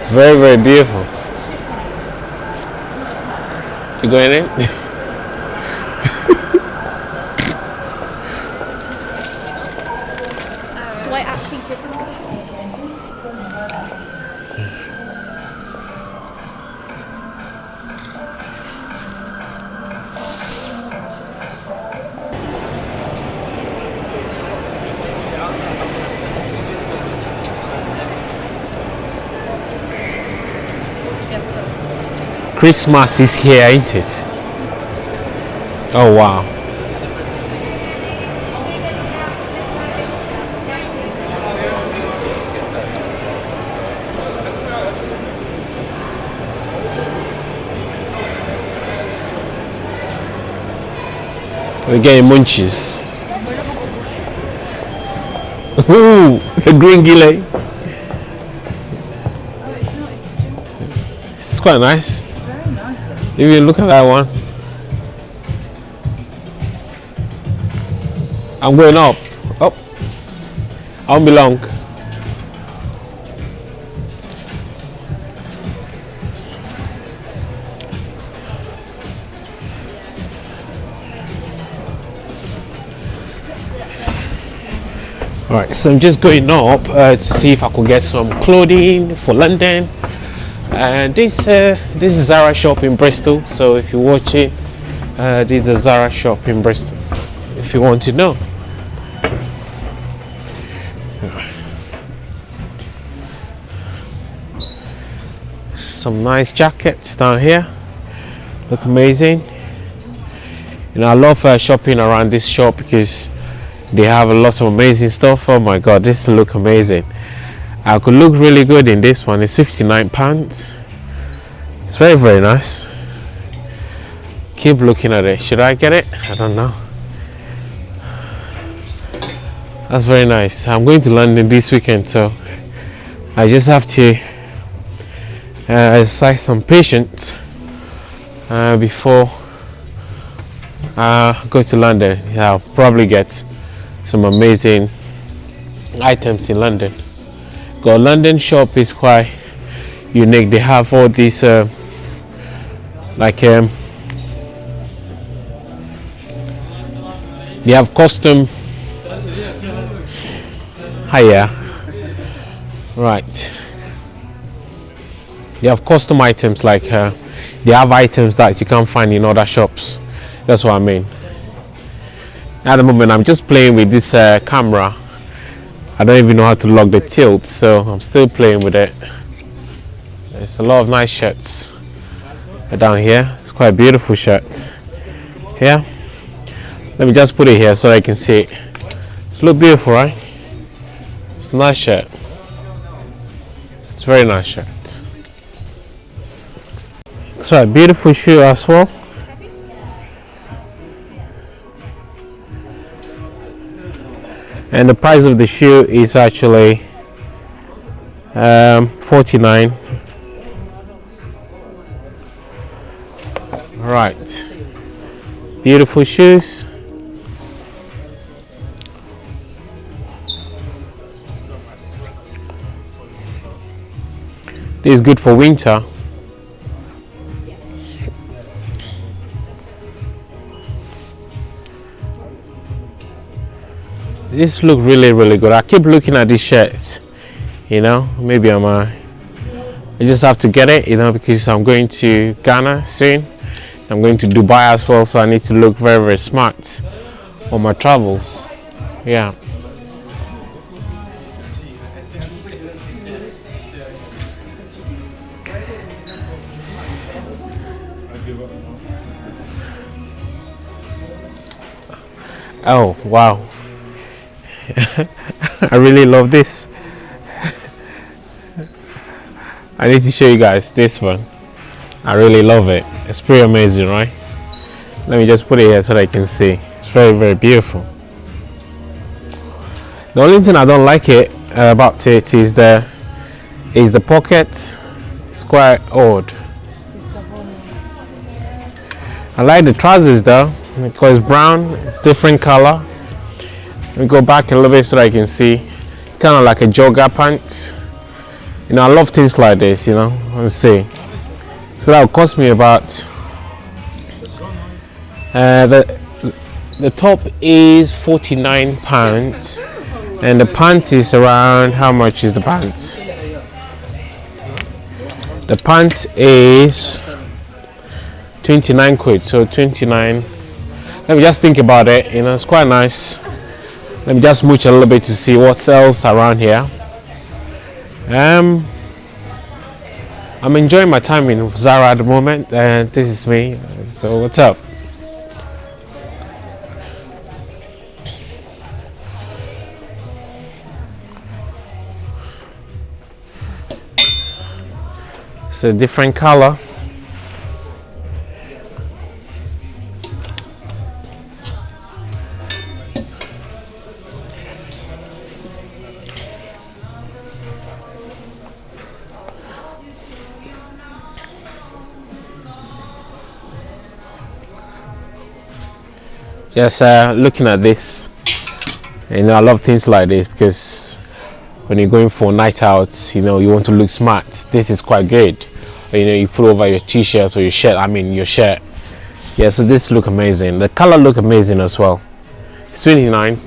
It's very, very beautiful. You going in? So I actually did. Christmas is here, ain't it? Oh wow. We're getting munchies. Ooh, the green gillet. It's quite nice. Even look at that one. I'm going up. Up. I won't be long. Alright, so I'm just going up to see if I could get some clothing for London. And this is Zara shop in Bristol. So if you watch it, this is a Zara shop in Bristol. If you want to know. Some nice jackets down here. Look amazing. You know, I love shopping around this shop because they have a lot of amazing stuff. Oh my god, this look amazing. I could look really good in this one. It's £59. It's very, very nice. Keep looking at it. Should I get it? I don't know. That's very nice. I'm going to London this weekend, so I just have to exercise some patience before I go to London. Yeah, I'll probably get some amazing items in London. The London shop is quite unique. They have all these they have custom. Hiya. Right. They have custom items like they have items that you can't find in other shops. That's what I mean. At the moment I'm just playing with this camera. I don't even know how to lock the tilt, so I'm still playing with it. There's a lot of nice shirts down here. It's quite beautiful shirts. Yeah. Let me just put it here so I can see it. It looks beautiful, right? It's a nice shirt. It's a very nice shirt. It's a beautiful shoe as well. And the price of the shoe is actually 49. Right, beautiful shoes. This is good for winter. This look really, really good. I keep looking at this shirt, you know. Maybe I just have to get it, you know, because I'm going to Ghana soon. I'm going to Dubai as well, so I need to look very, very smart on my travels. Yeah. Oh wow. I really love this. I need to show you guys this one. I really love it. It's pretty amazing, right? Let me just put it here so that I can see. It's very, very beautiful. The only thing I don't like about it is the pocket. It's quite odd. I like the trousers though, because it's brown. It's different color. Let me go back a little bit so that I can see. Kind of like a jogger pants. You know, I love things like this, you know. Let me see. So that will cost me about the top is £49 and the pants is around, how much is the pants? The pants is 29 quid, so 29. Let me just think about it, you know, it's quite nice. Let me just mooch a little bit to see what sells around here. I'm enjoying my time in Zara at the moment, and this is me. So what's up? It's a different color. Just looking at this, you know, I love things like this because when you're going for night out, you know, you want to look smart. This is quite good. You know, you put over your t-shirt or your shirt, I mean your shirt. Yeah, so this look amazing. The color look amazing as well. It's 29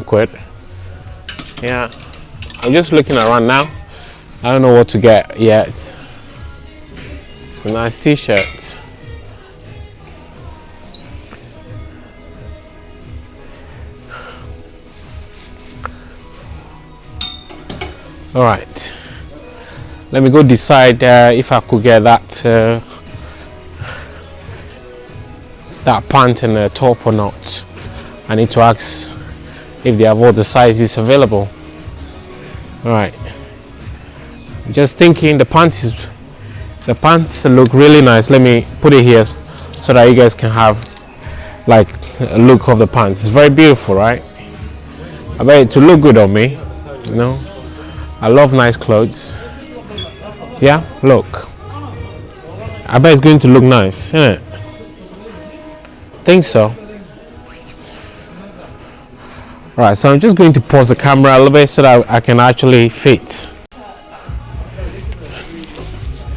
quid. Yeah, I'm just looking around now. I don't know what to get yet. It's a nice t-shirt. All right, let me go decide if I could get that pant and a top or not. I need to ask if they have all the sizes available. All right, just thinking, the pants look really nice. Let me put it here so that you guys can have like a look of the pants. It's very beautiful, right? I bet it to look good on me, you know. I love nice clothes. Yeah, look. I bet it's going to look nice, isn't it? Think so. Alright, so I'm just going to pause the camera a little bit so that I can actually fit.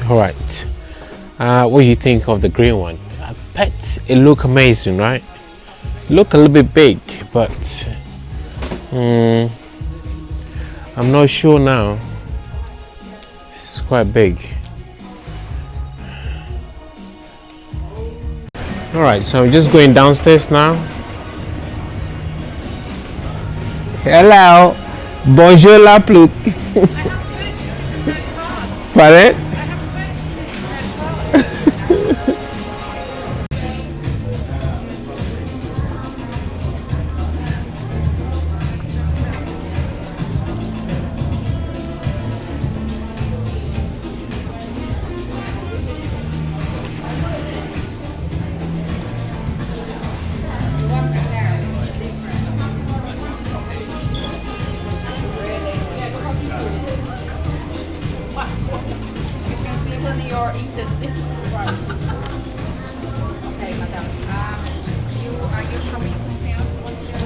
Alright. What do you think of the green one? I bet it look amazing, right? Look a little bit big, but I'm not sure now. It's quite big. Alright, so I'm just going downstairs now. Hello. Bonjour la pluie. Pardon? Your intestine. Okay, madam. Are you showing something else? What you can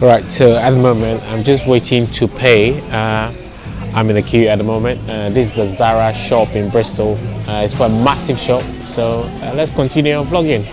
All right, so at the moment I'm just waiting to pay. I'm in the queue at the moment. This is the Zara shop in Bristol. It's quite a massive shop, so let's continue our vlogging.